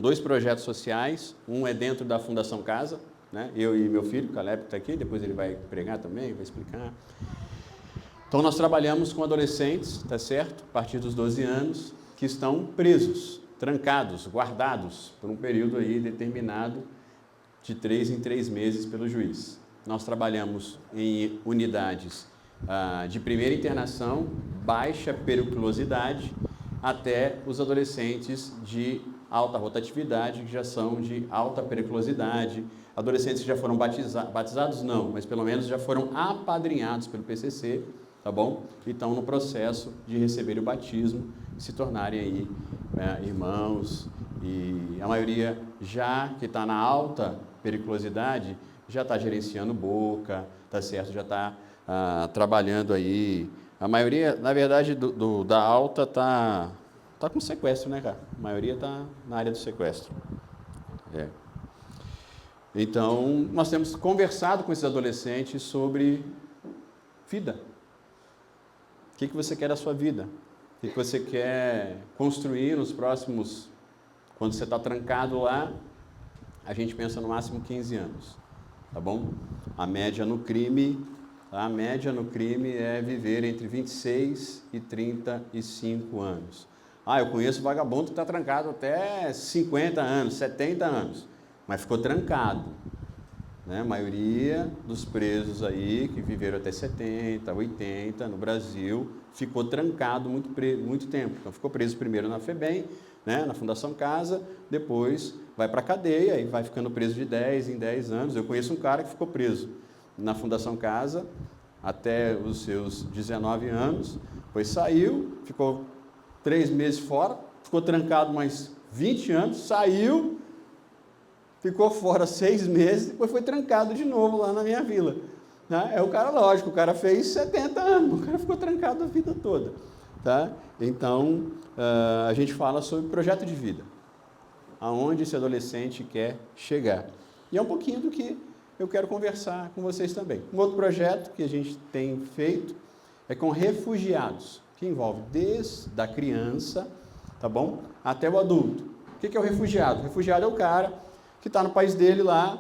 2 projetos sociais, um é dentro da Fundação Casa, né? Eu e meu filho, Caleb, que está aqui, depois ele vai pregar também, vai explicar. Então, nós trabalhamos com adolescentes, tá certo? A partir dos 12 anos, que estão presos, trancados, guardados, por um período aí determinado, de 3 em 3 meses pelo juiz. Nós trabalhamos em unidades de primeira internação, baixa periculosidade, até os adolescentes de alta rotatividade, que já são de alta periculosidade, adolescentes que já foram batizados não, mas pelo menos já foram apadrinhados pelo PCC, tá bom? E estão no processo de receber o batismo, se tornarem aí irmãos, e a maioria já que está na alta periculosidade, já está gerenciando boca, tá certo? Já está trabalhando aí. A maioria, na verdade, da alta tá com sequestro, né, cara? A maioria está na área do sequestro. Então, nós temos conversado com esses adolescentes sobre vida. O que você quer da sua vida? O que você quer construir nos próximos... Quando você está trancado lá, a gente pensa no máximo 15 anos, tá bom? A média no crime é viver entre 26 e 35 anos. Eu conheço vagabundo que está trancado até 50 anos, 70 anos, mas ficou trancado. Né? A maioria dos presos aí, que viveram até 70, 80 no Brasil, ficou trancado muito tempo. Então, ficou preso primeiro na FEBEM, né? Na Fundação Casa, depois vai para a cadeia e vai ficando preso de 10 em 10 anos. Eu conheço um cara que ficou preso na Fundação Casa até os seus 19 anos, depois saiu, ficou 3 meses fora, ficou trancado mais 20 anos, saiu, ficou fora 6 meses, depois foi trancado de novo lá na minha vila. Né? O cara, lógico, o cara fez 70 anos, o cara ficou trancado a vida toda. Tá? Então, a gente fala sobre projeto de vida, aonde esse adolescente quer chegar. E é um pouquinho do que eu quero conversar com vocês também. Um outro projeto que a gente tem feito é com refugiados, que envolve desde a criança, tá bom, até o adulto. O que é o refugiado? O refugiado é o cara que está no país dele lá,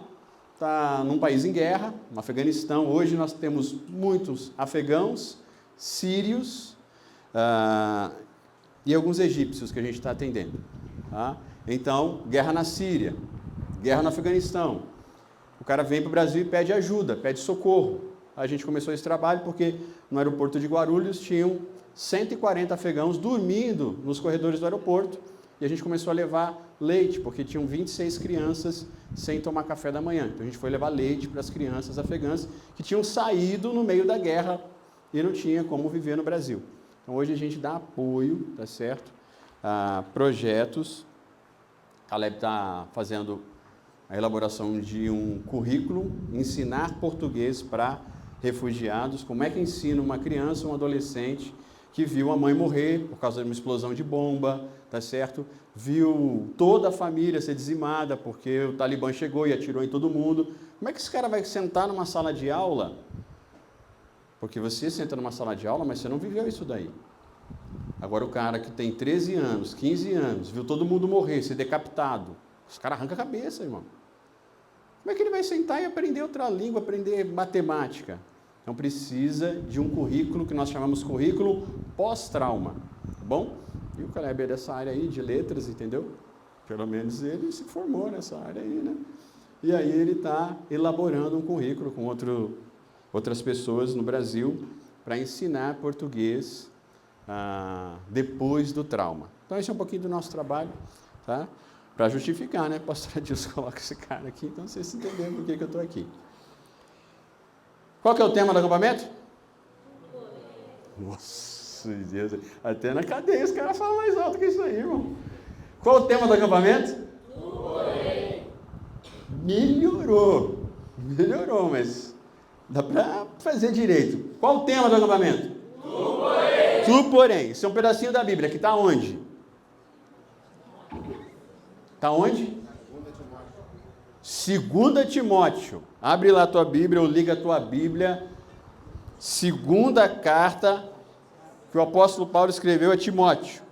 está num país em guerra, no Afeganistão. Hoje nós temos muitos afegãos, sírios e alguns egípcios que a gente está atendendo. Tá? Então, guerra na Síria, guerra no Afeganistão. O cara vem para o Brasil e pede ajuda, pede socorro. A gente começou esse trabalho porque no aeroporto de Guarulhos tinham 140 afegãos dormindo nos corredores do aeroporto. E a gente começou a levar leite, porque tinham 26 crianças sem tomar café da manhã. Então a gente foi levar leite para as crianças afegãs que tinham saído no meio da guerra e não tinha como viver no Brasil. Então hoje a gente dá apoio, tá certo? A projetos. A Caleb está fazendo a elaboração de um currículo, ensinar português para refugiados. Como é que ensina uma criança, um adolescente que viu a mãe morrer por causa de uma explosão de bomba, tá certo? Viu toda a família ser dizimada porque o Talibã chegou e atirou em todo mundo. Como é que esse cara vai sentar numa sala de aula? Porque você senta numa sala de aula, mas você não viveu isso daí. Agora o cara que tem 13 anos, 15 anos, viu todo mundo morrer, ser decapitado, os caras arrancam a cabeça, irmão. Como é que ele vai sentar e aprender outra língua, aprender matemática? Então precisa de um currículo que nós chamamos currículo pós-trauma, tá bom? E o Caleb é dessa área aí de letras, entendeu? Pelo menos ele se formou nessa área aí, né? E aí ele está elaborando um currículo com outras pessoas no Brasil para ensinar português depois do trauma. Então esse é um pouquinho do nosso trabalho, tá? Para justificar, né? Pastor Adilson coloca esse cara aqui, então vocês entenderam por que eu estou aqui. Qual que é o tema do acampamento? Nossa, Deus, até na cadeia os caras falam mais alto que isso aí, irmão. Qual o tema do acampamento? Melhorou, mas dá para fazer direito. Qual o tema do acampamento? Tu, porém. Isso é um pedacinho da Bíblia, que está onde? Está onde? 2 Timóteo. Abre lá a tua Bíblia ou liga a tua Bíblia. 2ª carta que o apóstolo Paulo escreveu a Timóteo.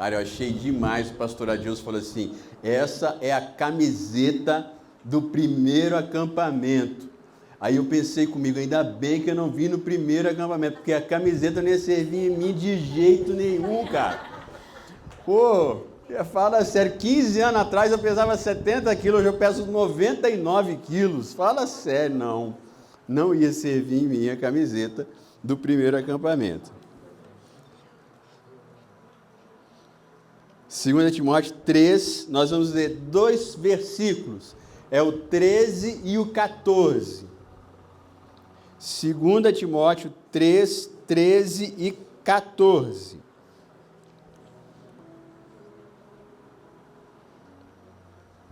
Cara, eu achei demais. O pastor Adilson falou assim, essa é a camiseta do primeiro acampamento. Aí eu pensei comigo, ainda bem que eu não vim no primeiro acampamento, porque a camiseta não ia servir em mim de jeito nenhum, cara. Pô, fala sério, 15 anos atrás eu pesava 70 quilos, hoje eu peso 99 quilos. Fala sério, não ia servir em mim a camiseta do primeiro acampamento. 2 Timóteo 3, nós vamos ler 2 versículos, é o 13 e o 14. 2 Timóteo 3, 13 e 14.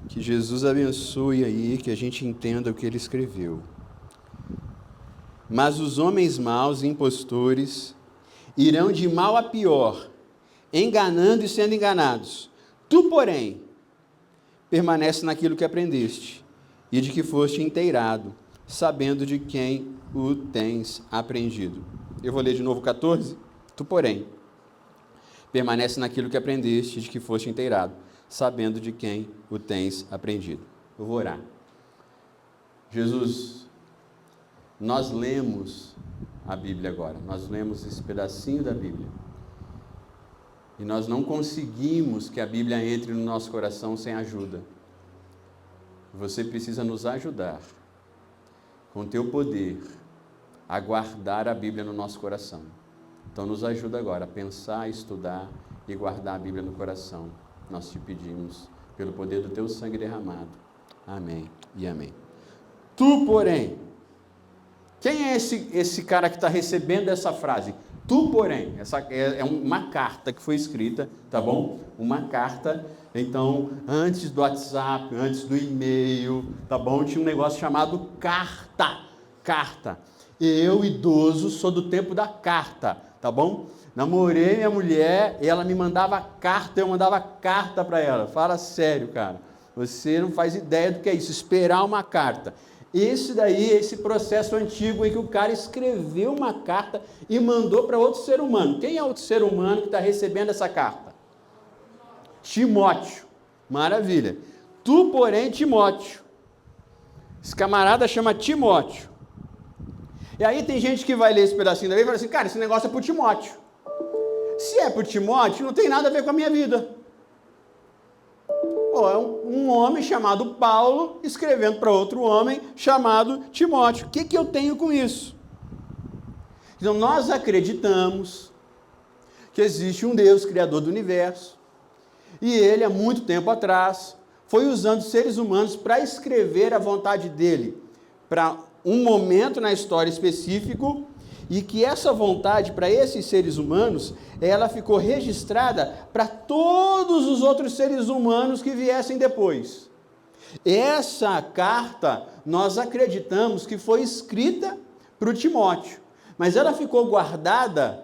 Que Jesus abençoe aí, que a gente entenda o que ele escreveu. Mas os homens maus e impostores irão de mal a pior, enganando e sendo enganados. Tu, porém, permanece naquilo que aprendeste e de que foste inteirado, sabendo de quem o tens aprendido. Eu vou ler de novo 14. Tu, porém, permanece naquilo que aprendeste e de que foste inteirado, sabendo de quem o tens aprendido. Eu vou orar. Jesus, nós lemos a Bíblia agora, nós lemos esse pedacinho da Bíblia. E nós não conseguimos que a Bíblia entre no nosso coração sem ajuda. Você precisa nos ajudar, com teu poder, a guardar a Bíblia no nosso coração. Então nos ajuda agora a pensar, estudar e guardar a Bíblia no coração. Nós te pedimos, pelo poder do teu sangue derramado. Amém e amém. Tu, porém, quem é esse cara que está recebendo essa frase? Tu, porém, essa é uma carta que foi escrita, tá bom? Uma carta, então, antes do WhatsApp, antes do e-mail, tá bom? Tinha um negócio chamado carta. Eu, idoso, sou do tempo da carta, tá bom? Namorei minha mulher, ela me mandava carta, eu mandava carta para ela. Fala sério, cara. Você não faz ideia do que é isso, esperar uma carta. Esse daí é esse processo antigo em que o cara escreveu uma carta e mandou para outro ser humano. Quem é outro ser humano que está recebendo essa carta? Timóteo. Maravilha. Tu, porém, Timóteo. Esse camarada chama Timóteo. E aí tem gente que vai ler esse pedacinho da Bíblia e fala assim, cara, esse negócio é para o Timóteo. Se é para o Timóteo, não tem nada a ver com a minha vida. É um homem chamado Paulo escrevendo para outro homem chamado Timóteo. O que eu tenho com isso? Então, nós acreditamos que existe um Deus, criador do universo, e ele, há muito tempo atrás, foi usando seres humanos para escrever a vontade dele para um momento na história específico, e que essa vontade para esses seres humanos, ela ficou registrada para todos os outros seres humanos que viessem depois. Essa carta, nós acreditamos que foi escrita para o Timóteo, mas ela ficou guardada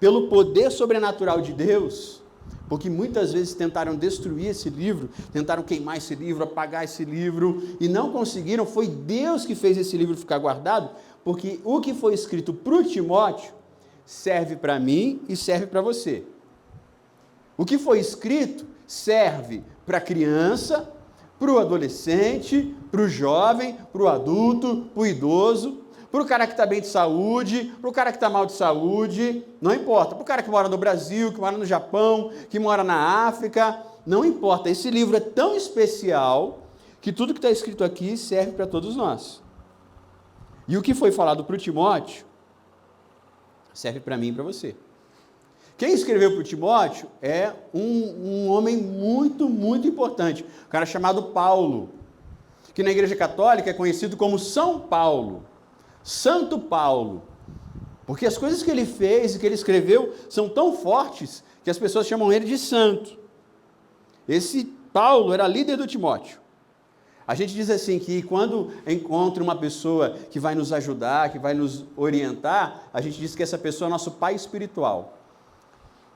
pelo poder sobrenatural de Deus, porque muitas vezes tentaram destruir esse livro, tentaram queimar esse livro, apagar esse livro, e não conseguiram. Foi Deus que fez esse livro ficar guardado, porque o que foi escrito para o Timóteo serve para mim e serve para você. O que foi escrito serve para a criança, para o adolescente, para o jovem, para o adulto, para o idoso, para o cara que está bem de saúde, para o cara que está mal de saúde, não importa. Para o cara que mora no Brasil, que mora no Japão, que mora na África, não importa. Esse livro é tão especial que tudo que está escrito aqui serve para todos nós. E o que foi falado para o Timóteo serve para mim e para você. Quem escreveu para o Timóteo é um homem muito, muito importante, um cara chamado Paulo, que na Igreja Católica é conhecido como São Paulo, Santo Paulo, porque as coisas que ele fez e que ele escreveu são tão fortes que as pessoas chamam ele de santo. Esse Paulo era líder do Timóteo. A gente diz assim que quando encontra uma pessoa que vai nos ajudar, que vai nos orientar, a gente diz que essa pessoa é nosso pai espiritual.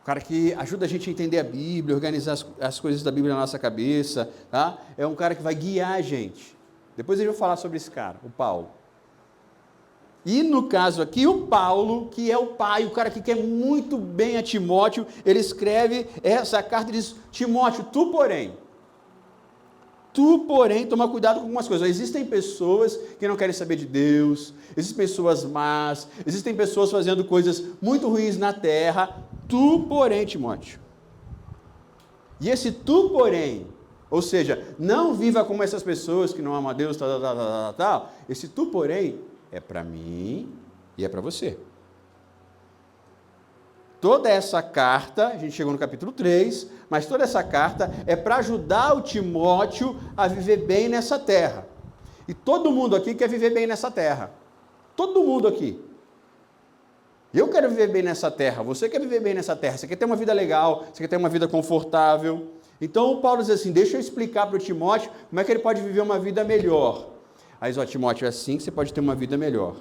O cara que ajuda a gente a entender a Bíblia, organizar as coisas da Bíblia na nossa cabeça, tá? É um cara que vai guiar a gente. Depois eu vou falar sobre esse cara, o Paulo. E no caso aqui, o Paulo, que é o pai, o cara que quer muito bem a Timóteo, ele escreve essa carta e diz: Timóteo, tu porém, toma cuidado com algumas coisas. Existem pessoas que não querem saber de Deus, existem pessoas más, existem pessoas fazendo coisas muito ruins na terra. Tu, porém, Timóteo. E esse tu, porém, ou seja, não viva como essas pessoas que não amam a Deus, tal. Esse tu, porém, é para mim e é para você. Toda essa carta, a gente chegou no capítulo 3, mas toda essa carta é para ajudar o Timóteo a viver bem nessa terra. E todo mundo aqui quer viver bem nessa terra. Todo mundo aqui. Eu quero viver bem nessa terra, você quer viver bem nessa terra, você quer ter uma vida legal, você quer ter uma vida confortável. Então o Paulo diz assim: deixa eu explicar para o Timóteo como é que ele pode viver uma vida melhor. Aí diz: ó, Timóteo, é assim que você pode ter uma vida melhor.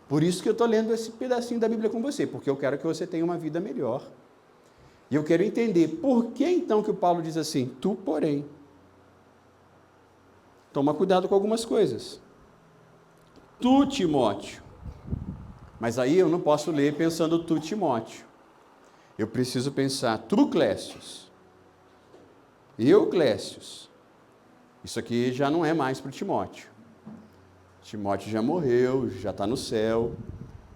Por isso que eu estou lendo esse pedacinho da Bíblia com você, porque eu quero que você tenha uma vida melhor. E eu quero entender por que então que o Paulo diz assim: tu, porém. Toma cuidado com algumas coisas. Tu, Timóteo. Mas aí eu não posso ler pensando tu, Timóteo. Eu preciso pensar tu, Clécius. Eu, Clécius. Isso aqui já não é mais para o Timóteo. Timóteo já morreu, já está no céu.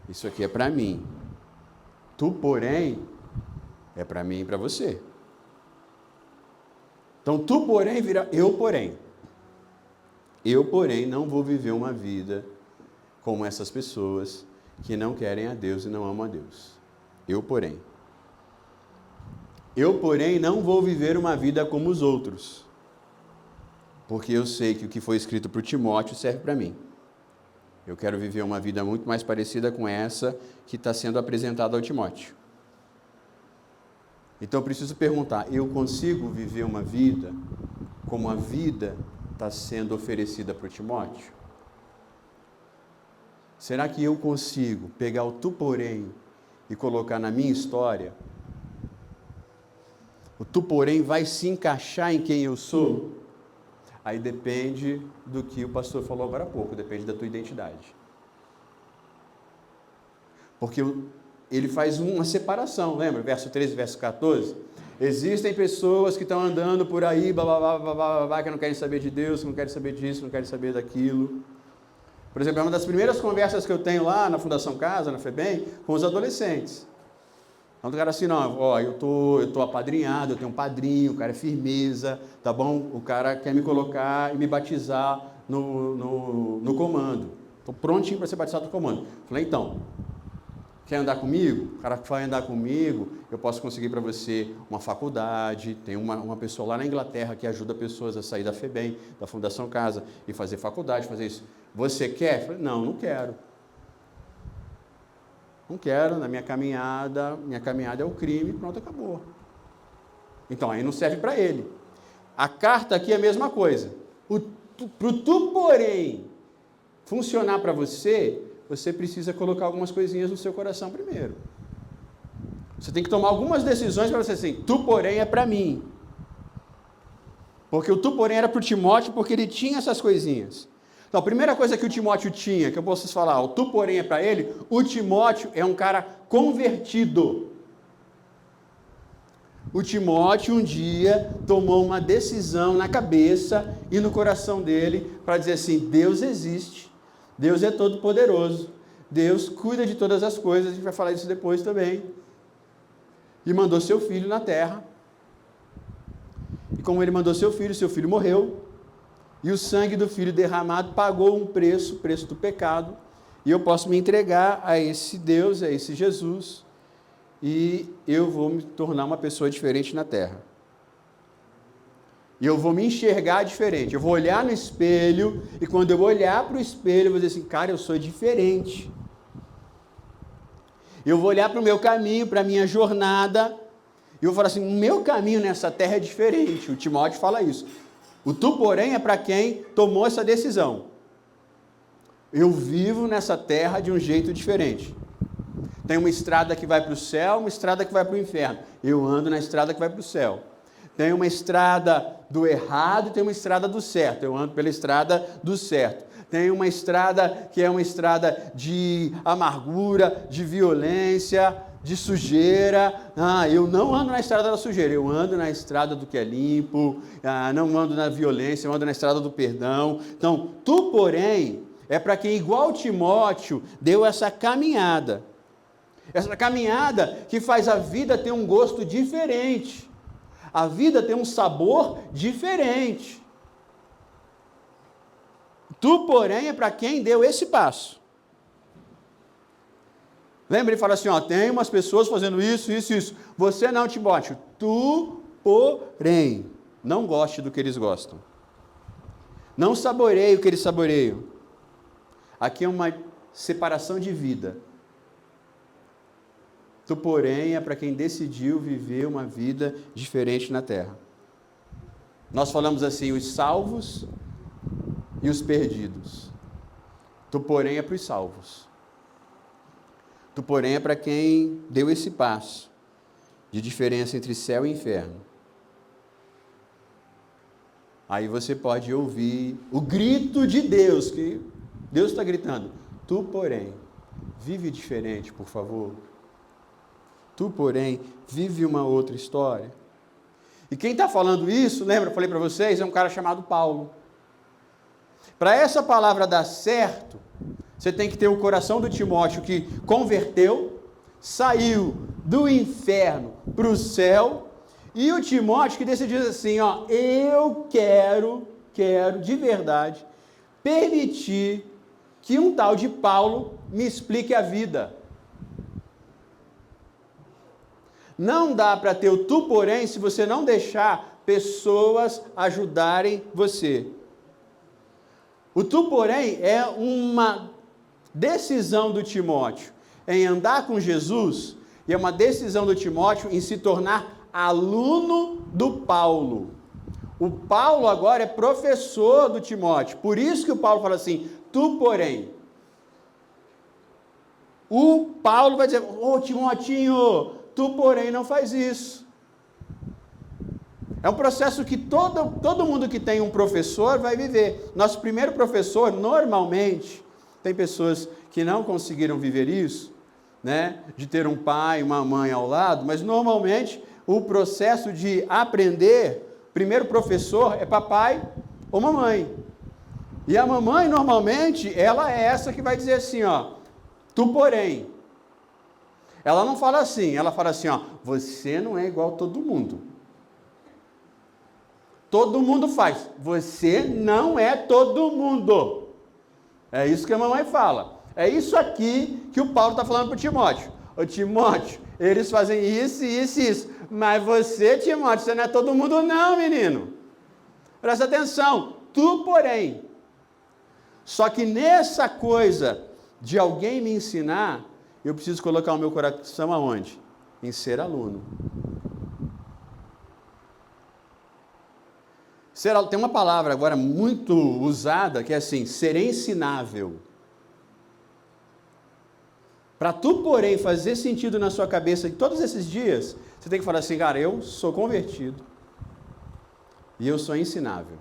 Isso aqui é para mim. Tu, porém, é para mim e para você. Então, tu, porém, vira eu, porém. Eu, porém, não vou viver uma vida como essas pessoas que não querem a Deus e não amam a Deus. Eu, porém. Eu, porém, não vou viver uma vida como os outros. Porque eu sei que o que foi escrito para o Timóteo serve para mim. Eu quero viver uma vida muito mais parecida com essa que está sendo apresentada ao Timóteo. Então eu preciso perguntar: eu consigo viver uma vida como a vida está sendo oferecida para o Timóteo? Será que eu consigo pegar o tu, porém, e colocar na minha história? O tu, porém, vai se encaixar em quem eu sou? Aí depende do que o pastor falou agora há pouco, depende da tua identidade. Porque ele faz uma separação, lembra? Verso 13, verso 14. Existem pessoas que estão andando por aí, que não querem saber de Deus, que não querem saber disso, não querem saber daquilo. Por exemplo, é uma das primeiras conversas que eu tenho lá na Fundação Casa, na FEBEM, com os adolescentes. Então o cara assim: não, ó, eu tô apadrinhado, eu tenho um padrinho, o cara é firmeza, tá bom? O cara quer me colocar e me batizar no comando. Estou prontinho para ser batizado no comando. Falei: então, quer andar comigo? O cara que vai andar comigo, eu posso conseguir para você uma faculdade. Tem uma pessoa lá na Inglaterra que ajuda pessoas a sair da FEBEM, da Fundação Casa, e fazer faculdade, fazer isso. Você quer? Falei: não quero. Não quero, na minha caminhada é o crime, pronto, acabou. Então, aí não serve para ele. A carta aqui é a mesma coisa. Para o tu, porém, funcionar para você, você precisa colocar algumas coisinhas no seu coração primeiro. Você tem que tomar algumas decisões para você assim: tu, porém, é para mim. Porque o tu, porém, era para o Timóteo, porque ele tinha essas coisinhas. Então, a primeira coisa que o Timóteo tinha, que eu posso falar, o tu, porém, é para ele, o Timóteo é um cara convertido. O Timóteo um dia tomou uma decisão na cabeça e no coração dele para dizer assim: Deus existe, Deus é todo poderoso, Deus cuida de todas as coisas, a gente vai falar isso depois também. E mandou seu filho na terra. E como ele mandou seu filho morreu. E o sangue do filho derramado pagou um preço, o preço do pecado. E eu posso me entregar a esse Deus, a esse Jesus. E eu vou me tornar uma pessoa diferente na terra. E eu vou me enxergar diferente. Eu vou olhar no espelho. E quando eu olhar para o espelho, eu vou dizer assim: cara, eu sou diferente. Eu vou olhar para o meu caminho, para a minha jornada. E eu vou falar assim: o meu caminho nessa terra é diferente. O Timóteo fala isso. O tu, porém, é para quem tomou essa decisão. Eu vivo nessa terra de um jeito diferente. Tem uma estrada que vai para o céu, uma estrada que vai para o inferno. Eu ando na estrada que vai para o céu. Tem uma estrada do errado e tem uma estrada do certo. Eu ando pela estrada do certo. tem uma estrada que é uma estrada de amargura, de violência, de sujeira. Eu não ando na estrada da sujeira, eu ando na estrada do que é limpo, não ando na violência, eu ando na estrada do perdão. Então, tu, porém, é para quem, igual Timóteo, deu essa caminhada. Essa caminhada que faz a vida ter um gosto diferente. A vida tem um sabor diferente. Tu, porém, é para quem deu esse passo. Lembra, ele fala assim, tem umas pessoas fazendo isso, isso, isso. Você não, Timóteo. Tu, porém, não goste do que eles gostam. Não saboreie o que eles saboreiam. Aqui é uma separação de vida. Tu, porém, é para quem decidiu viver uma vida diferente na terra. Nós falamos assim, os salvos e os perdidos. Tu, porém, é para os salvos. Tu, porém, é para quem deu esse passo de diferença entre céu e inferno. Aí você pode ouvir o grito de Deus, que Deus está gritando. Tu, porém, vive diferente, por favor. Tu, porém, vive uma outra história. E quem está falando isso, lembra, eu falei para vocês, é um cara chamado Paulo. Para essa palavra dar certo, você tem que ter o coração do Timóteo que converteu, saiu do inferno para o céu, e o Timóteo que decidiu assim, eu quero de verdade permitir que um tal de Paulo me explique a vida. Não dá para ter o tu, porém, se você não deixar pessoas ajudarem você. O tu, porém, é uma decisão do Timóteo em andar com Jesus, e é uma decisão do Timóteo em se tornar aluno do Paulo. O Paulo agora é professor do Timóteo, por isso que o Paulo fala assim, tu, porém. O Paulo vai dizer, Timotinho, tu, porém, não faz isso. É um processo que todo mundo que tem um professor vai viver. Nosso primeiro professor, normalmente, tem pessoas que não conseguiram viver isso, né? De ter um pai, uma mãe ao lado, mas normalmente o processo de aprender, primeiro professor é papai ou mamãe. E a mamãe, normalmente, ela é essa que vai dizer assim, tu, porém. Ela não fala assim, ela fala assim, você não é igual a todo mundo. Todo mundo faz. Você não é todo mundo. É isso que a mamãe fala. É isso aqui que o Paulo está falando para o Timóteo. Ô Timóteo, eles fazem isso, isso e isso. Mas você, Timóteo, você não é todo mundo não, menino. Presta atenção. Tu, porém. Só que nessa coisa de alguém me ensinar, eu preciso colocar o meu coração aonde? Em ser aluno. Tem uma palavra agora muito usada que é assim, ser ensinável. Para tu, porém, fazer sentido na sua cabeça em todos esses dias, você tem que falar assim, cara, eu sou convertido e eu sou ensinável.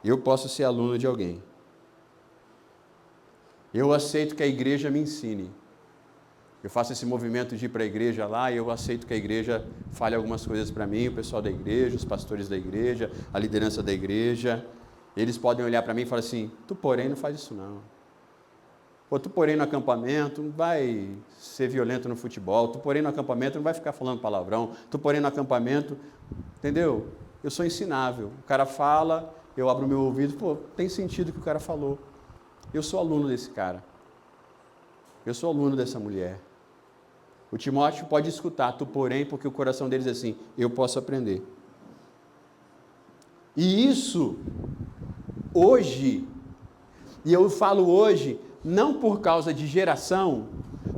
Eu posso ser aluno de alguém. Eu aceito que a igreja me ensine. Eu faço esse movimento de ir para a igreja lá e eu aceito que a igreja fale algumas coisas para mim, o pessoal da igreja, os pastores da igreja, a liderança da igreja. Eles podem olhar para mim e falar assim, tu, porém, não faz isso não. Pô, tu, porém, no acampamento não vai ser violento no futebol, tu, porém, no acampamento não vai ficar falando palavrão, tu, porém, no acampamento, entendeu? Eu sou ensinável. O cara fala, eu abro o meu ouvido, tem sentido o que o cara falou. Eu sou aluno desse cara. Eu sou aluno dessa mulher. O Timóteo pode escutar, tu, porém, porque o coração deles é assim, eu posso aprender. E isso, hoje, e eu falo hoje, não por causa de geração,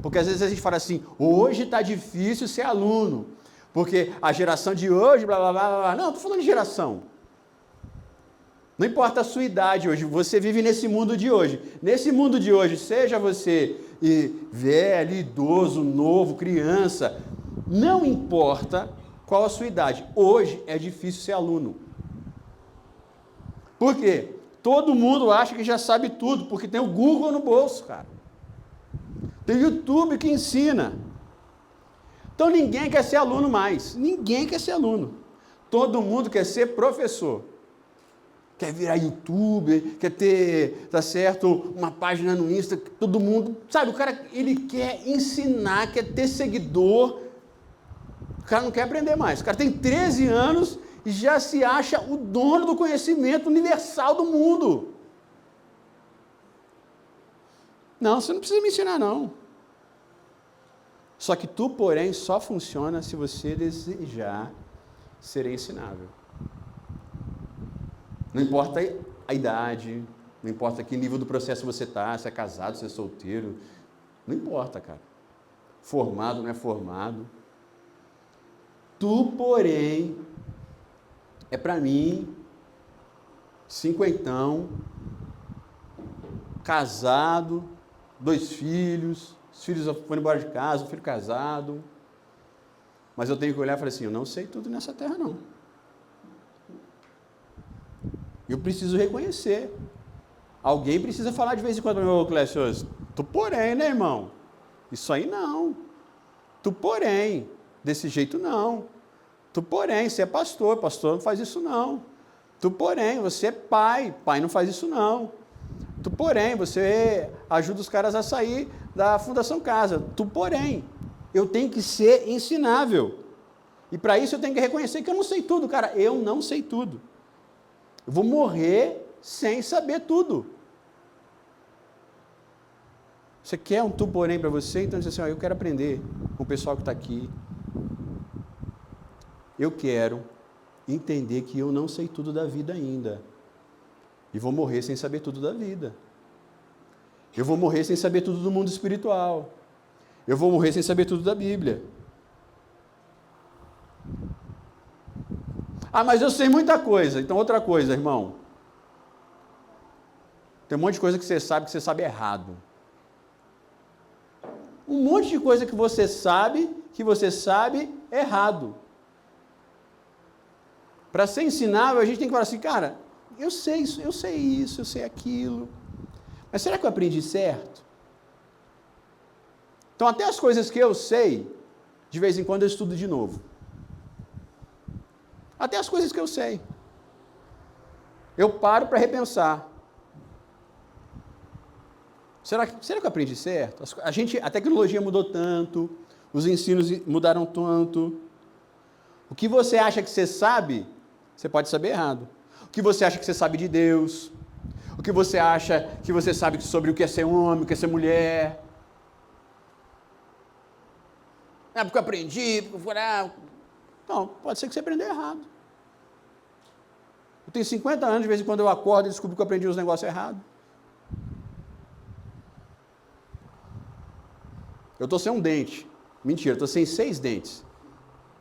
porque às vezes a gente fala assim, hoje está difícil ser aluno, porque a geração de hoje, blá, blá, blá, blá. Não, estou falando de geração. Não importa a sua idade hoje, você vive nesse mundo de hoje. Nesse mundo de hoje, seja você velho, idoso, novo, criança, não importa qual a sua idade. Hoje é difícil ser aluno. Por quê? Todo mundo acha que já sabe tudo, porque tem o Google no bolso, cara. Tem o YouTube que ensina. Então ninguém quer ser aluno mais. Ninguém quer ser aluno. Todo mundo quer ser professor. Quer virar youtuber, quer ter, tá certo, uma página no Insta, todo mundo, sabe, o cara, ele quer ensinar, quer ter seguidor, o cara não quer aprender mais. O cara tem 13 anos e já se acha o dono do conhecimento universal do mundo. Não, você não precisa me ensinar, não. Só que tu, porém, só funciona se você desejar ser ensinável. Não importa a idade, não importa que nível do processo você está, se é casado, se é solteiro, não importa, cara. Formado, não é formado. Tu, porém, é para mim, cinquentão, casado, 2 filhos, os filhos foram embora de casa, um filho casado, mas eu tenho que olhar e falar assim, eu não sei tudo nessa terra, não. Eu preciso reconhecer. Alguém precisa falar de vez em quando para o meu Clécio, tu porém, né, irmão? Isso aí não. Tu porém, desse jeito não. Tu porém, você é pastor, pastor não faz isso não. Tu porém, você é pai, pai não faz isso não. Tu porém, você ajuda os caras a sair da Fundação Casa. Tu porém, eu tenho que ser ensinável. E para isso eu tenho que reconhecer que eu não sei tudo, cara. Eu não sei tudo. Eu vou morrer sem saber tudo. Você quer um tu porém para você? Então diz assim, eu quero aprender com o pessoal que está aqui. Eu quero entender que eu não sei tudo da vida ainda. E vou morrer sem saber tudo da vida. Eu vou morrer sem saber tudo do mundo espiritual. Eu vou morrer sem saber tudo da Bíblia. Ah, mas eu sei muita coisa. Então, outra coisa, irmão. Tem um monte de coisa que você sabe errado. Um monte de coisa que você sabe errado. Para ser ensinável, a gente tem que falar assim, cara, eu sei isso, eu sei aquilo. Mas será que eu aprendi certo? Então, até as coisas que eu sei, de vez em quando eu estudo de novo. Até as coisas que eu sei. Eu paro para repensar. Será que eu aprendi certo? A tecnologia mudou tanto, os ensinos mudaram tanto. O que você acha que você sabe, você pode saber errado. O que você acha que você sabe de Deus, o que você acha que você sabe sobre o que é ser homem, o que é ser mulher. Ah, porque eu aprendi, porque eu fui lá. Não, pode ser que você aprendeu errado. Eu tenho 50 anos, de vez em quando eu acordo e descubro que eu aprendi os negócios errados. Eu estou sem um dente. Mentira, estou sem 6 dentes.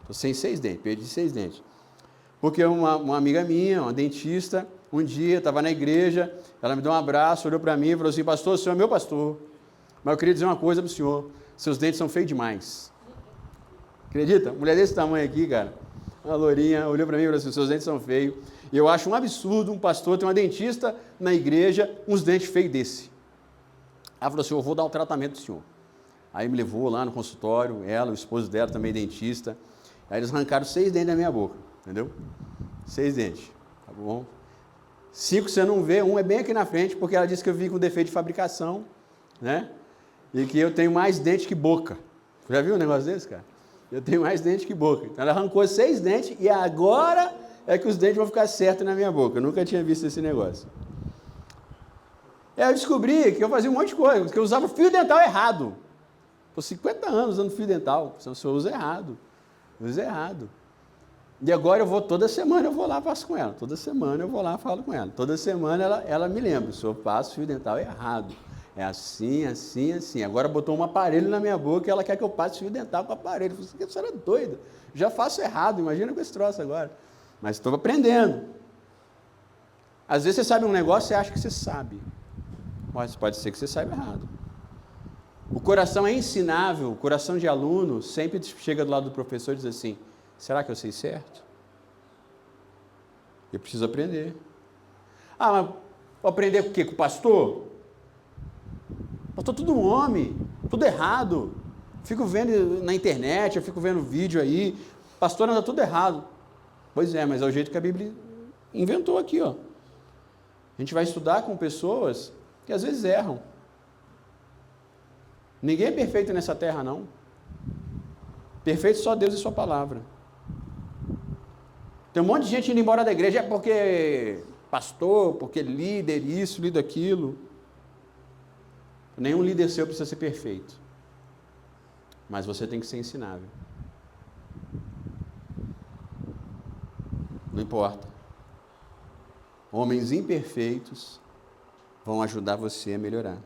Estou sem 6 dentes, perdi 6 dentes. Porque uma amiga minha, uma dentista, um dia estava na igreja, ela me deu um abraço, olhou para mim e falou assim, pastor, o senhor é meu pastor, mas eu queria dizer uma coisa para o senhor, seus dentes são feios demais. Acredita? Mulher desse tamanho aqui, cara, uma lourinha, olhou para mim e falou assim, seus dentes são feios. E eu acho um absurdo um pastor ter uma dentista na igreja, uns dentes feios desse. Ela falou assim, eu vou dar o tratamento do senhor. Aí me levou lá no consultório, ela, o esposo dela também dentista. Aí eles arrancaram 6 dentes da minha boca, entendeu? 6 dentes, tá bom? 5 você não vê, um é bem aqui na frente, porque ela disse que eu vim com defeito de fabricação, né? E que eu tenho mais dente que boca. Já viu um negócio desse, cara? Eu tenho mais dente que boca. Então ela arrancou 6 dentes e agora é que os dentes vão ficar certos na minha boca. Eu nunca tinha visto esse negócio. Aí eu descobri que eu fazia um monte de coisa, que eu usava fio dental errado. Estou 50 anos usando fio dental, o senhor usa errado. Usa errado. E agora eu vou, toda semana eu vou lá e faço com ela. Toda semana eu vou lá e falo com ela. Toda semana ela me lembra, o senhor passa o fio dental errado. É assim, assim, assim. Agora botou um aparelho na minha boca e ela quer que eu passe fio dental com o aparelho. Eu falei, você era doida. Já faço errado, imagina com esse troço agora. Mas estou aprendendo. Às vezes você sabe um negócio e você acha que você sabe. Mas pode ser que você saiba errado. O coração é ensinável, o coração de aluno sempre chega do lado do professor e diz assim, será que eu sei certo? Eu preciso aprender. Ah, mas Vou aprender com o quê? Com o pastor? Pastor, tudo homem, tudo errado. Fico vendo na internet, eu fico vendo vídeo aí, pastor anda tudo errado. Pois é, mas é o jeito que a Bíblia inventou aqui, ó. A gente vai estudar com pessoas que às vezes erram. Ninguém é perfeito nessa terra, não. Perfeito só Deus e sua palavra. Tem um monte de gente indo embora da igreja, é porque pastor, porque líder, isso, líder aquilo. Nenhum líder seu precisa ser perfeito. Mas você tem que ser ensinável. Não importa. Homens imperfeitos vão ajudar você a melhorar.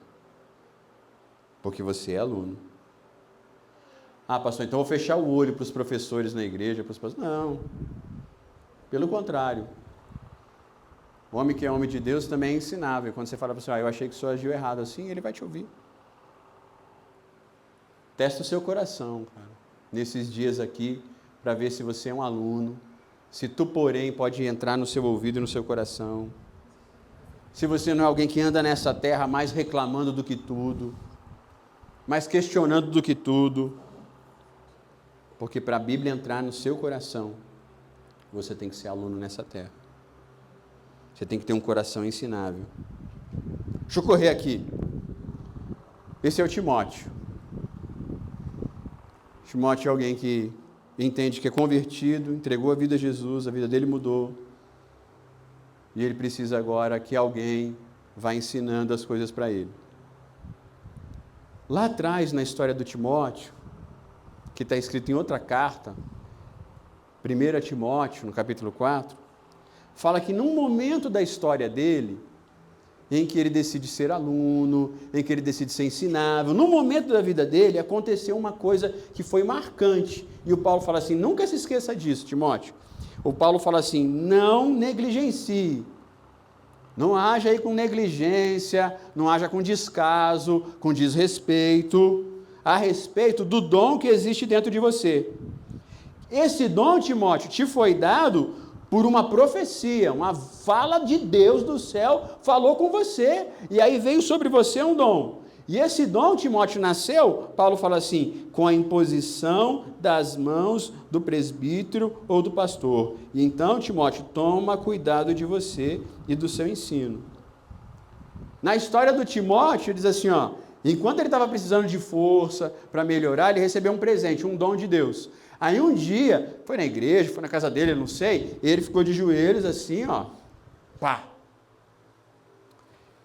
Porque você é aluno. Ah, pastor, então eu vou fechar o olho para os professores na igreja, para os pastores. Não. Pelo contrário. O homem que é homem de Deus também é ensinável. Quando você fala para você, eu achei que o senhor agiu errado assim, ele vai te ouvir. Testa o seu coração, cara, nesses dias aqui, para ver se você é um aluno, se tu, porém, pode entrar no seu ouvido e no seu coração. Se você não é alguém que anda nessa terra mais reclamando do que tudo, mais questionando do que tudo. Porque para a Bíblia entrar no seu coração, você tem que ser aluno nessa terra. Você tem que ter um coração ensinável. Deixa eu correr aqui. Esse é o Timóteo. Timóteo é alguém que entende que é convertido, entregou a vida a Jesus, a vida dele mudou. E ele precisa agora que alguém vá ensinando as coisas para ele. Lá atrás, na história do Timóteo, que está escrito em outra carta, 1 Timóteo, no capítulo 4, fala que num momento da história dele, em que ele decide ser aluno, em que ele decide ser ensinável, num momento da vida dele, aconteceu uma coisa que foi marcante. E o Paulo fala assim, nunca se esqueça disso, Timóteo. O Paulo fala assim, não negligencie. Não haja aí com negligência, não haja com descaso, com desrespeito, a respeito do dom que existe dentro de você. Esse dom, Timóteo, te foi dado por uma profecia, uma fala de Deus do céu, falou com você, e aí veio sobre você um dom. E esse dom, Timóteo, nasceu, Paulo fala assim, com a imposição das mãos do presbítero ou do pastor. E então, Timóteo, toma cuidado de você e do seu ensino. Na história do Timóteo, diz assim, ó, enquanto ele estava precisando de força para melhorar, ele recebeu um presente, um dom de Deus. Aí um dia, foi na igreja, foi na casa dele, eu não sei, ele ficou de joelhos assim, ó, pá.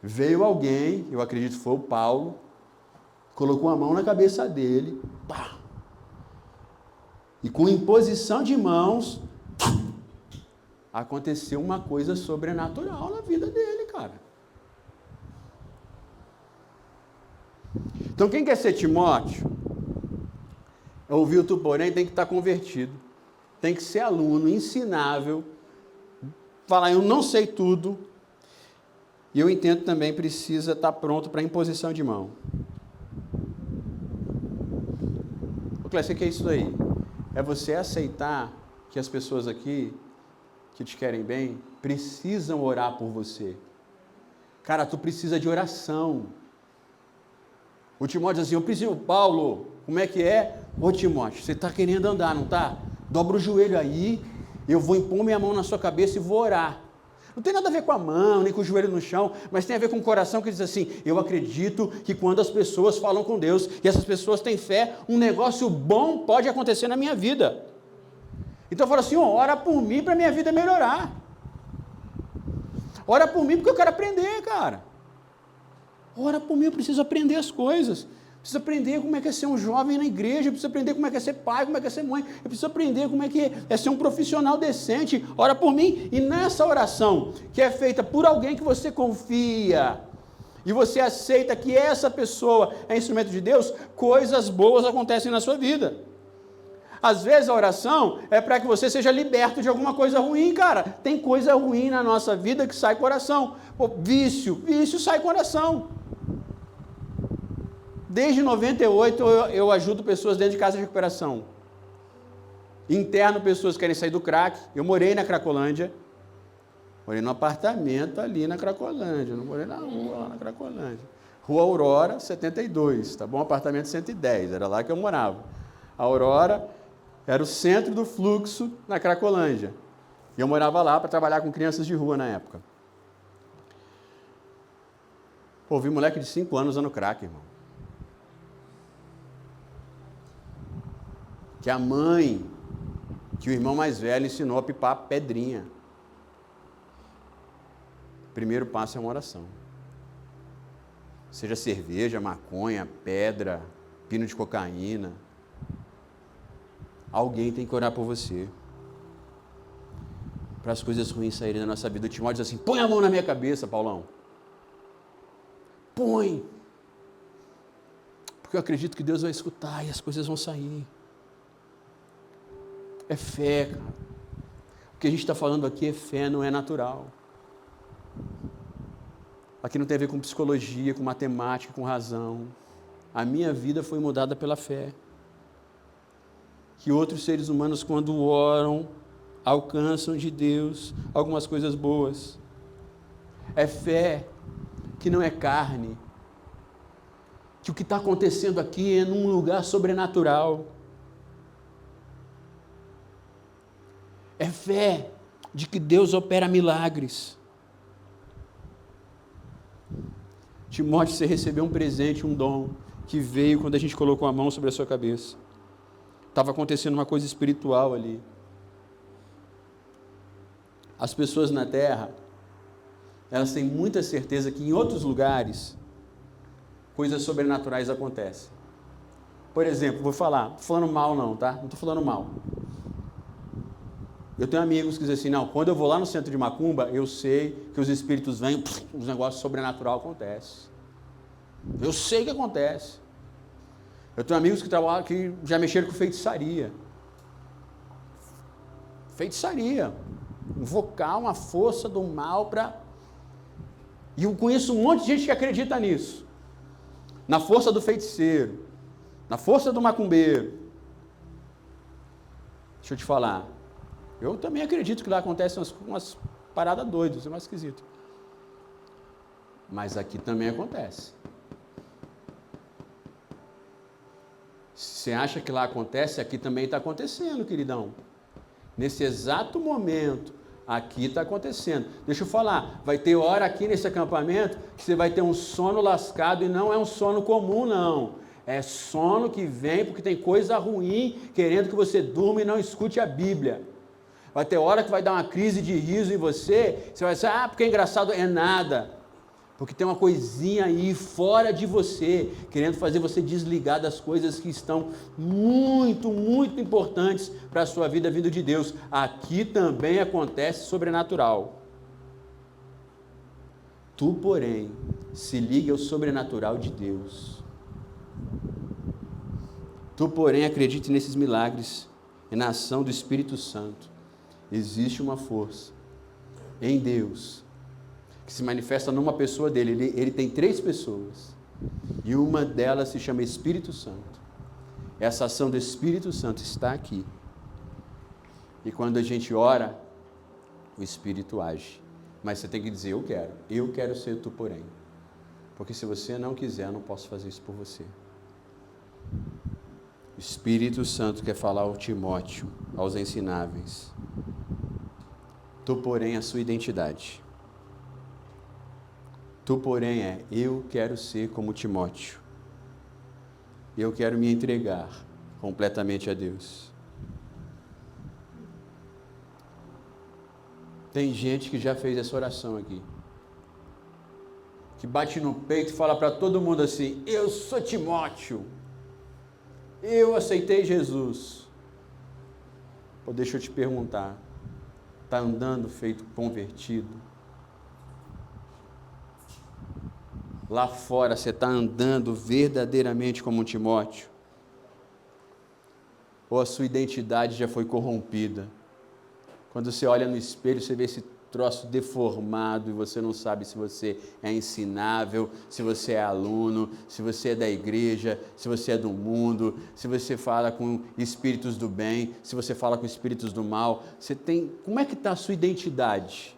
Veio alguém, eu acredito que foi o Paulo, colocou a mão na cabeça dele, pá. E com imposição de mãos, aconteceu uma coisa sobrenatural na vida dele, cara. Então quem quer ser Timóteo? Ouviu tu, porém, tem que estar convertido, tem que ser aluno, ensinável, falar, eu não sei tudo, e eu entendo também, precisa estar pronto para imposição de mão. Ô Clécio, o que é isso aí? É você aceitar que as pessoas aqui, que te querem bem, precisam orar por você. Cara, tu precisa de oração. O Timóteo diz assim, eu preciso, Paulo, como é que é? Ô Timóteo, você está querendo andar, não está? Dobra o joelho aí, eu vou impor minha mão na sua cabeça e vou orar. Não tem nada a ver com a mão, nem com o joelho no chão, mas tem a ver com o coração que diz assim, eu acredito que quando as pessoas falam com Deus, e essas pessoas têm fé, um negócio bom pode acontecer na minha vida. Então eu falo assim, ora por mim para a minha vida melhorar. Ora por mim porque eu quero aprender, cara. Ora por mim, eu preciso aprender as coisas. Preciso aprender como é que é ser um jovem na igreja, eu preciso aprender como é que é ser pai, como é que é ser mãe, eu preciso aprender como é que é ser um profissional decente. Ora por mim, e nessa oração, que é feita por alguém que você confia, e você aceita que essa pessoa é instrumento de Deus, coisas boas acontecem na sua vida. Às vezes a oração é para que você seja liberto de alguma coisa ruim, cara. Tem coisa ruim na nossa vida que sai com oração. Pô, vício sai com oração. Desde 98 eu ajudo pessoas dentro de casa de recuperação. Interno, pessoas que querem sair do crack. Eu morei na Cracolândia. Morei num apartamento ali na Cracolândia, não morei na rua lá na Cracolândia. Rua Aurora, 72, tá bom? Apartamento 110, era lá que eu morava. A Aurora era o centro do fluxo na Cracolândia. E eu morava lá para trabalhar com crianças de rua na época. Pô, vi moleque de 5 anos usando crack, irmão. Que a mãe, que o irmão mais velho ensinou a pipar pedrinha. Primeiro passo é uma oração. Seja cerveja, maconha, pedra, pino de cocaína. Alguém tem que orar por você. Para as coisas ruins saírem da nossa vida. O Timóteo diz assim, põe a mão na minha cabeça, Paulão. Põe. Porque eu acredito que Deus vai escutar e as coisas vão sair. É fé, cara. O que a gente está falando aqui é fé, não é natural. Aqui não tem a ver com psicologia, com matemática, com razão. A minha vida foi mudada pela fé. Que outros seres humanos, quando oram, alcançam de Deus algumas coisas boas. É fé que não é carne. Que o que está acontecendo aqui é num lugar sobrenatural. É fé de que Deus opera milagres. Timóteo, você recebeu um presente, um dom, que veio quando a gente colocou a mão sobre a sua cabeça. Estava acontecendo uma coisa espiritual ali. As pessoas na Terra, elas têm muita certeza que em outros lugares, coisas sobrenaturais acontecem. Por exemplo, vou falar, não estou falando mal não, tá? Não estou falando mal. Eu tenho amigos que dizem assim, não, quando eu vou lá no centro de Macumba, eu sei que os espíritos vêm, os negócios sobrenaturais acontecem. Eu sei que acontece. Eu tenho amigos que trabalham, que já mexeram com feitiçaria. Feitiçaria. Invocar uma força do mal para... E eu conheço um monte de gente que acredita nisso. Na força do feiticeiro. Na força do macumbeiro. Deixa eu te falar. Eu também acredito que lá acontecem umas paradas doidas, é mais esquisito. Mas aqui também acontece. Se você acha que lá acontece, aqui também está acontecendo, queridão. Nesse exato momento, aqui está acontecendo. Deixa eu falar, vai ter hora aqui nesse acampamento que você vai ter um sono lascado e não é um sono comum, não. É sono que vem porque tem coisa ruim querendo que você durma e não escute a Bíblia. Vai ter hora que vai dar uma crise de riso em você, você vai dizer, porque é engraçado, é nada. Porque tem uma coisinha aí fora de você, querendo fazer você desligar das coisas que estão muito, muito importantes para a sua vida vindo de Deus. Aqui também acontece sobrenatural. Tu, porém, se liga ao sobrenatural de Deus. Tu, porém, acredite nesses milagres e na ação do Espírito Santo. Existe uma força em Deus que se manifesta numa pessoa dele. Ele tem 3 pessoas e uma delas se chama Espírito Santo. Essa ação do Espírito Santo está aqui. E quando a gente ora, o Espírito age. Mas você tem que dizer, eu quero ser tu, porém. Porque se você não quiser, eu não posso fazer isso por você. O Espírito Santo quer falar ao Timóteo, aos ensináveis. Tu, porém, a sua identidade. Tu, porém, eu quero ser como Timóteo. Eu quero me entregar completamente a Deus. Tem gente que já fez essa oração aqui. Que bate no peito e fala para todo mundo assim, eu sou Timóteo. Eu aceitei Jesus. Pô, deixa eu te perguntar. Está andando feito convertido? Lá fora você está andando verdadeiramente como um Timóteo? Ou a sua identidade já foi corrompida? Quando você olha no espelho, você vê esse troço deformado e você não sabe se você é ensinável, se você é aluno, se você é da igreja, se você é do mundo, se você fala com espíritos do bem, se você fala com espíritos do mal. Como é que está a sua identidade?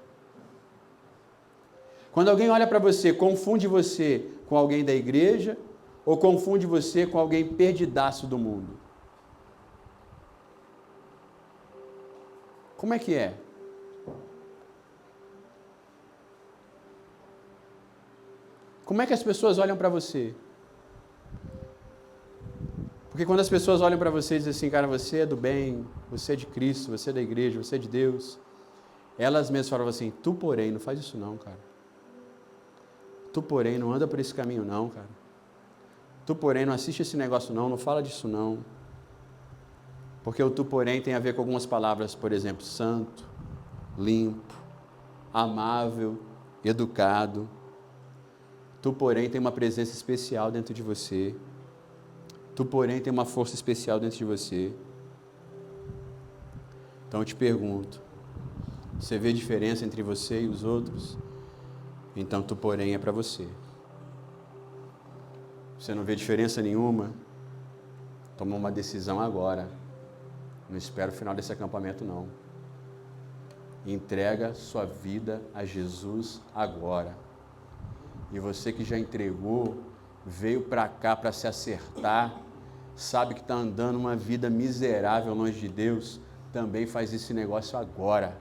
Quando alguém olha para você, confunde você com alguém da igreja ou confunde você com alguém perdidaço do mundo? Como é que é? Como é que as pessoas olham para você? Porque quando as pessoas olham para você e dizem assim, cara, você é do bem, você é de Cristo, você é da igreja, você é de Deus, elas mesmas falam assim, tu porém, não faz isso não, cara. Tu porém, não anda por esse caminho não, cara. Tu porém, não assiste esse negócio não, não fala disso não. Porque o tu porém tem a ver com algumas palavras, por exemplo, santo, limpo, amável, educado. Tu, porém, tem uma presença especial dentro de você. Tu, porém, tem uma força especial dentro de você. Então eu te pergunto, você vê diferença entre você e os outros? Então tu, porém, é para você. Você não vê diferença nenhuma? Toma uma decisão agora. Não espera o final desse acampamento, não. Entrega sua vida a Jesus agora. E você que já entregou, veio para cá para se acertar, sabe que está andando uma vida miserável longe de Deus, também faz esse negócio agora.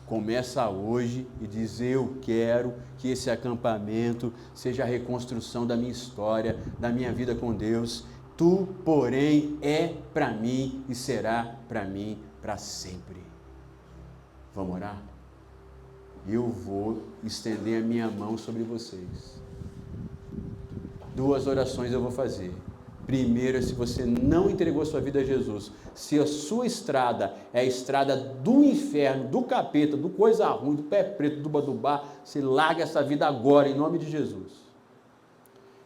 Começa hoje e diz, eu quero que esse acampamento seja a reconstrução da minha história, da minha vida com Deus. Tu, porém, é para mim e será para mim para sempre. Vamos orar? Eu vou estender a minha mão sobre vocês. 2 orações eu vou fazer. Primeiro, se você não entregou sua vida a Jesus, se a sua estrada é a estrada do inferno, do capeta, do coisa ruim, do pé preto, do badubá, você larga essa vida agora, em nome de Jesus.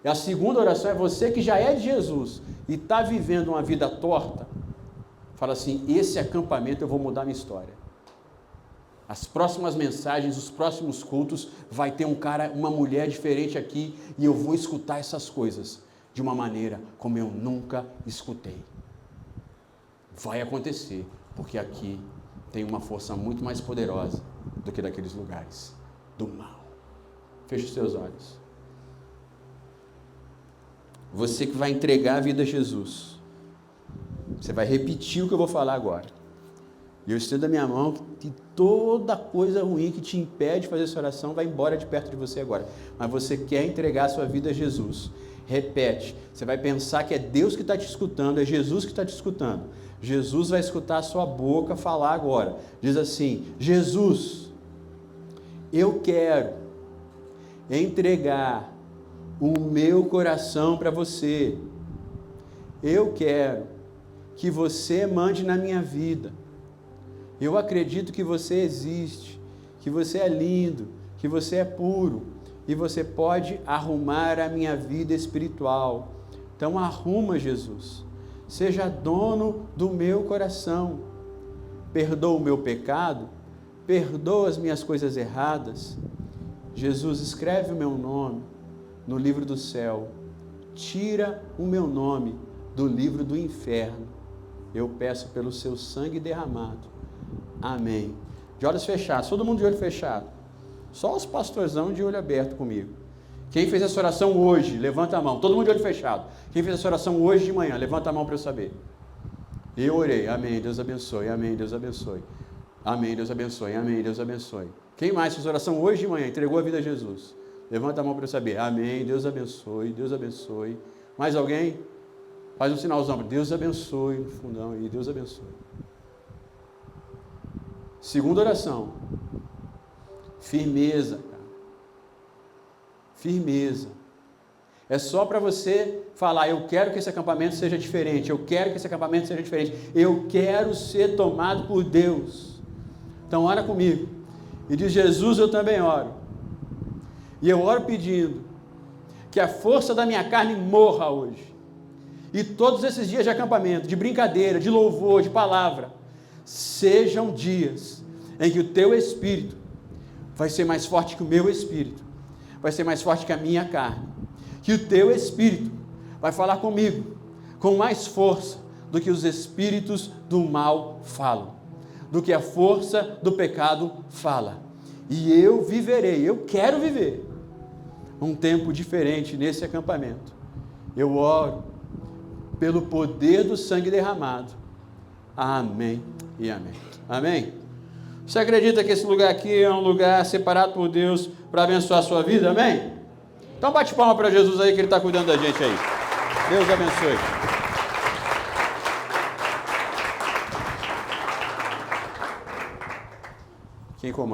E a segunda oração é você que já é de Jesus e está vivendo uma vida torta, fala assim, esse acampamento eu vou mudar minha história. As próximas mensagens, os próximos cultos, vai ter um cara, uma mulher diferente aqui e eu vou escutar essas coisas de uma maneira como eu nunca escutei. Vai acontecer, porque aqui tem uma força muito mais poderosa do que daqueles lugares do mal. Feche os seus olhos. Você que vai entregar a vida a Jesus, você vai repetir o que eu vou falar agora. E eu estendo a minha mão que toda coisa ruim que te impede de fazer essa oração vai embora de perto de você agora. Mas você quer entregar a sua vida a Jesus. Repete. Você vai pensar que é Deus que está te escutando, é Jesus que está te escutando. Jesus vai escutar a sua boca falar agora. Diz assim, Jesus, eu quero entregar o meu coração para você. Eu quero que você mande na minha vida. Eu acredito que você existe, que você é lindo, que você é puro e você pode arrumar a minha vida espiritual. Então arruma, Jesus. Seja dono do meu coração. Perdoa o meu pecado, perdoa as minhas coisas erradas. Jesus, escreve o meu nome no livro do céu. Tira o meu nome do livro do inferno. Eu peço pelo seu sangue derramado. Amém. De olhos fechados, todo mundo de olho fechado. Só os pastorzão de olho aberto comigo. Quem fez essa oração hoje, levanta a mão. Todo mundo de olho fechado. Quem fez essa oração hoje de manhã, levanta a mão para eu saber. Eu orei. Amém. Deus abençoe. Amém. Deus abençoe. Amém. Deus abençoe. Amém. Deus abençoe. Quem mais fez oração hoje de manhã, entregou a vida a Jesus? Levanta a mão para eu saber. Amém. Deus abençoe. Deus abençoe. Mais alguém? Faz um sinalzão. Deus abençoe. No fundão aí. Deus abençoe. Segunda oração. Firmeza, cara. Firmeza. É só para você falar, eu quero que esse acampamento seja diferente, eu quero que esse acampamento seja diferente, eu quero ser tomado por Deus. Então ora comigo. E diz, Jesus, eu também oro. E eu oro pedindo que a força da minha carne morra hoje. E todos esses dias de acampamento, de brincadeira, de louvor, de palavra, sejam dias em que o teu espírito vai ser mais forte que o meu espírito, vai ser mais forte que a minha carne, que o teu espírito vai falar comigo com mais força do que os espíritos do mal falam, do que a força do pecado fala. E eu viverei, eu quero viver um tempo diferente nesse acampamento. Eu oro pelo poder do sangue derramado. Amém e amém. Amém? Você acredita que esse lugar aqui é um lugar separado por Deus para abençoar a sua vida? Amém? Então bate palma para Jesus aí, que Ele está cuidando da gente aí. Deus abençoe. Quem comanda?